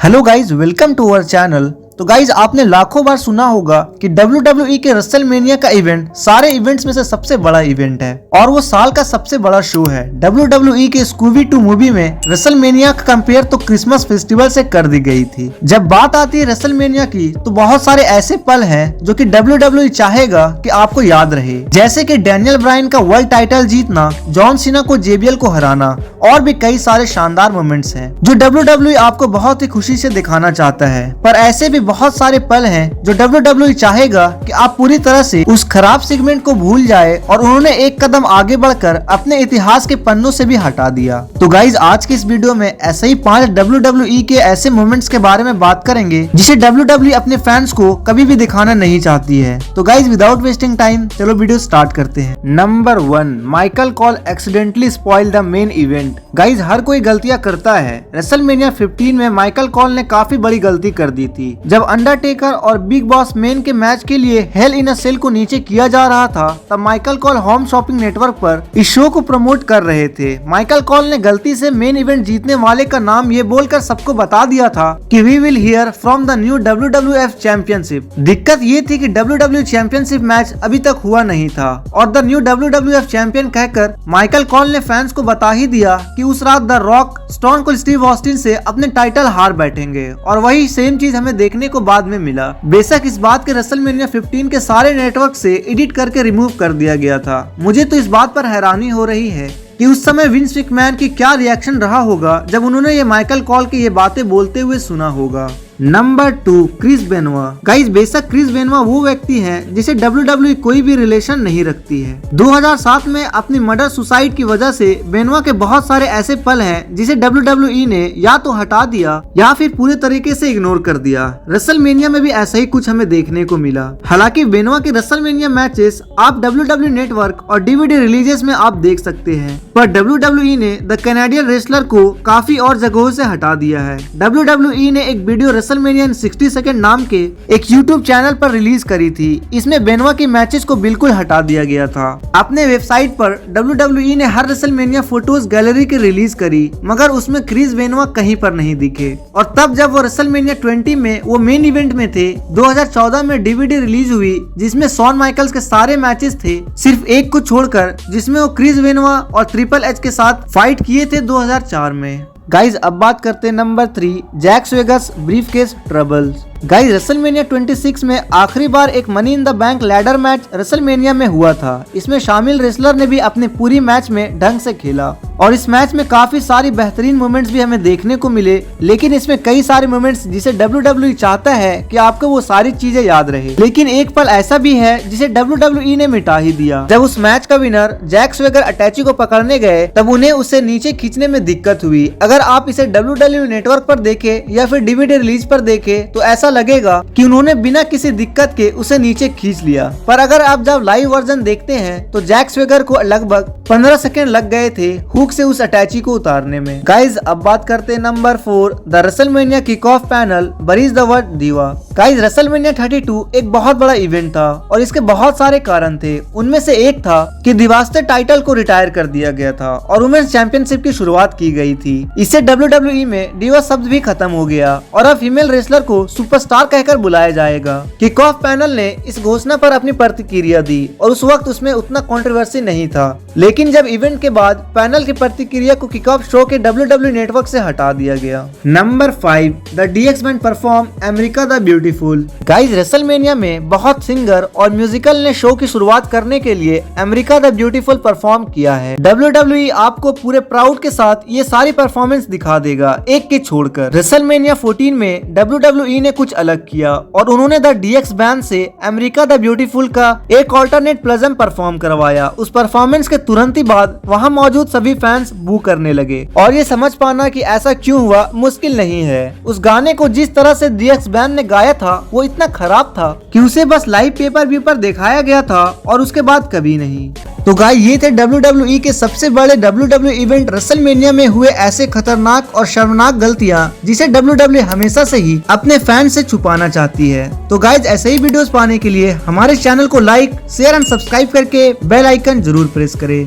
Hello guys, welcome to our channel. तो guys, आपने लाखों बार सुना होगा कि WWE के रेसलमेनिया का इवेंट सारे इवेंट्स में से सबसे बड़ा इवेंट है और वो साल का सबसे बड़ा शो है। WWE के स्कूबी 2 मूवी में रेसलमेनिया का कंपेयर तो क्रिसमस फेस्टिवल से कर दी गई थी। जब बात आती है रेसलमेनिया की तो बहुत सारे ऐसे पल हैं जो कि WWE चाहेगा कि आपको याद रहे, जैसे कि डैनियल ब्रायन का वर्ल्ड टाइटल जीतना, जॉन सीना को JBL को हराना और भी कई सारे शानदार मोमेंट्स हैं जो WWE आपको बहुत ही खुशी से दिखाना चाहता है। पर ऐसे भी बहुत सारे पल हैं जो WWE चाहेगा कि आप पूरी तरह से उस खराब सेगमेंट को भूल जाए और उन्होंने एक कदम आगे बढ़कर अपने इतिहास के पन्नों से भी हटा दिया। तो गाइज, आज के इस वीडियो में ऐसे ही 5 WWE के ऐसे मोमेंट्स के बारे में बात करेंगे जिसे WWE अपने फैंस को कभी भी दिखाना नहीं चाहती है। तो गाइज, विदाउट वेस्टिंग टाइम चलो वीडियो स्टार्ट करते हैं। Number 1, Michael Cole accidentally spoil the main event. Guys, हर कोई गलतियां करता है। रेसलमेनिया 15 में माइकल कॉल ने काफी बड़ी गलती कर दी थी। जब अंडरटेकर और बिग बॉस मैन के मैच के लिए हेल इन अ सेल को नीचे किया जा रहा था, तब Michael call home shopping network पर इस शो को प्रमोट कर रहे थे। माइकल कॉल ने गलती से मेन इवेंट जीतने वाले का नाम ये बोलकर सबको बता दिया था कि we will hear from the new WWF championship. दिक्कत ये थी कि WWE चैंपियनशिप मैच अभी तक हुआ नहीं था और द न्यू WWF चैंपियन कहकर माइकल कॉल ने फैंस को बता ही दिया कि उस रात the rock stone cold Steve Austin से अपने टाइटल हार बैठेंगे और वही सेम चीज हमें देखने को बाद में मिला। बेशक इस बात के रेसलमेनिया 15 के सारे नेटवर्क से एडिट करके रिमूव कर दिया गया था। मुझे तो इस बात पर हैरानी हो रही है कि उस समय विंस मैकमैन की क्या रिएक्शन रहा होगा जब उन्होंने ये माइकल कॉल की ये बातें बोलते हुए सुना होगा। Number 2, Chris Benoit. गाइज, बेशक क्रिस बेनवा वो व्यक्ति हैं जिसे WWE कोई भी रिलेशन नहीं रखती है। 2007 में अपनी मर्डर सुसाइड की वजह से बेनवा के बहुत सारे ऐसे पल हैं जिसे WWE ने या तो हटा दिया या फिर पूरे तरीके से इग्नोर कर दिया। रेसलमेनिया में भी ऐसा ही कुछ हमें देखने को मिला। हालांकि बेनवा के रेसलमेनिया मैचेस आप WWE नेटवर्क और DVD रिलीजेस में आप देख सकते हैं, पर WWE ने द कैनेडियन रेसलर को काफी और जगहों से हटा दिया है। WWE ने एक वीडियो रेसलमेनिया इन 60 सेकंड नाम के एक YouTube चैनल पर रिलीज करी थी। इसमें बेनवा के मैचेस को बिल्कुल हटा दिया गया था। अपने वेबसाइट पर WWE ने हर रेसलमेनिया फोटोज गैलरी के रिलीज करी, मगर उसमें क्रिस बेनवा कहीं पर नहीं दिखे। और तब जब वो रेसलमेनिया 20 में वो मेन इवेंट में थे, 2014 में DVD रिलीज हुई जिसमें शॉन माइकल्स के सारे मैचेस थे, सिर्फ एक को छोड़कर जिसमें वो क्रिस बेनवा और ट्रिपल एच के साथ फाइट किए थे 2004 में। गाइज, अब बात करते हैं number 3, Jack Swagger's briefcase troubles. Guys, WrestleMania 26 में आखिरी बार एक money in the bank ladder match WrestleMania में हुआ था। इसमें शामिल रेसलर ने भी अपने पूरी मैच में ढंग से खेला और इस मैच में काफी सारी बेहतरीन मोमेंट्स भी हमें देखने को मिले, लेकिन इसमें कई सारे मोमेंट्स जिसे WWE चाहता है कि आपको वो सारी चीजें याद रहे। लेकिन एक पल ऐसा भी है जिसे WWE ने मिटा ही दिया। जब उस मैच का विनर जैक स्वेगर अटैची को पकड़ने गए तब उन्हें उसे नीचे खींचने में दिक्कत हुई। अगर आप इसे WWE नेटवर्क पर देखे या फिर DVD रिलीज पर देखे तो ऐसा लगेगा कि उन्होंने बिना किसी दिक्कत के उसे नीचे खींच लिया, पर अगर आप जब लाइव वर्जन देखते हैं तो जैक स्वेगर को लगभग 15 सेकंड लग गए थे हुक से उस अटैची को उतारने में। गाइज, अब बात करते हैं number 4, the WrestleMania kick off panel buries the word diva. Guys, WrestleMania 32 एक बहुत बड़ा इवेंट था और इसके बहुत सारे कारण थे। उनमें से एक था कि दिवास्ते टाइटल को रिटायर कर दिया गया था और वुमेन्स चैंपियनशिप की शुरुआत की गई थी। इससे WWE में डिवा शब्द भी खत्म हो गया और अब फीमेल रेसलर को सुपरस्टार कहकर बुलाया जाएगा। किक ऑफ पैनल ने इस घोषणा पर अपनी प्रतिक्रिया दी और उस वक्त उसमें उतना कंट्रोवर्सी नहीं था, लेकिन जब इवेंट के बाद पैनल की प्रतिक्रिया को किक ऑफ शो के WWE नेटवर्क से हटा दिया गया। Number 5, the DX band perform America the beautiful. Guys, WrestleMania में बहुत सिंगर और म्यूजिकल ने शो की शुरुआत करने के लिए अमेरिका द ब्यूटीफुल परफॉर्म किया है। WWE आपको पूरे प्राउड के साथ ये सारी परफॉर्मेंस दिखा देगा, एक के छोड़कर। रेसलमेनिया 14 में WWE ने कुछ अलग किया और उन्होंने द DX बैंड से अमेरिका द ब्यूटीफुल का एक ऑल्टरनेट प्लजम परफॉर्म करवाया। उस परफॉर्मेंस के तुरंत ही बाद वहां मौजूद सभी फैंस बू करने लगे और ये समझ पाना कि ऐसा क्यों हुआ मुश्किल नहीं है। उस गाने को जिस तरह से DX बैंड ने गाया था वो इतना खराब था कि उसे बस लाइव पेपर व्यू पर दिखाया गया था और उसके बाद कभी नहीं। तो गाइस, ये थे WWE के सबसे बड़े WWE इवेंट रेसलमेनिया में हुए ऐसे खतरनाक और शर्मनाक गलतियां जिसे WWE हमेशा से ही अपने फैन से छुपाना चाहती है। तो गाइस, ऐसे ही वीडियोस पाने के लिए हमारे चैनल को लाइक, शेयर एंड सब्सक्राइब करके बेल आइकन जरूर प्रेस करें।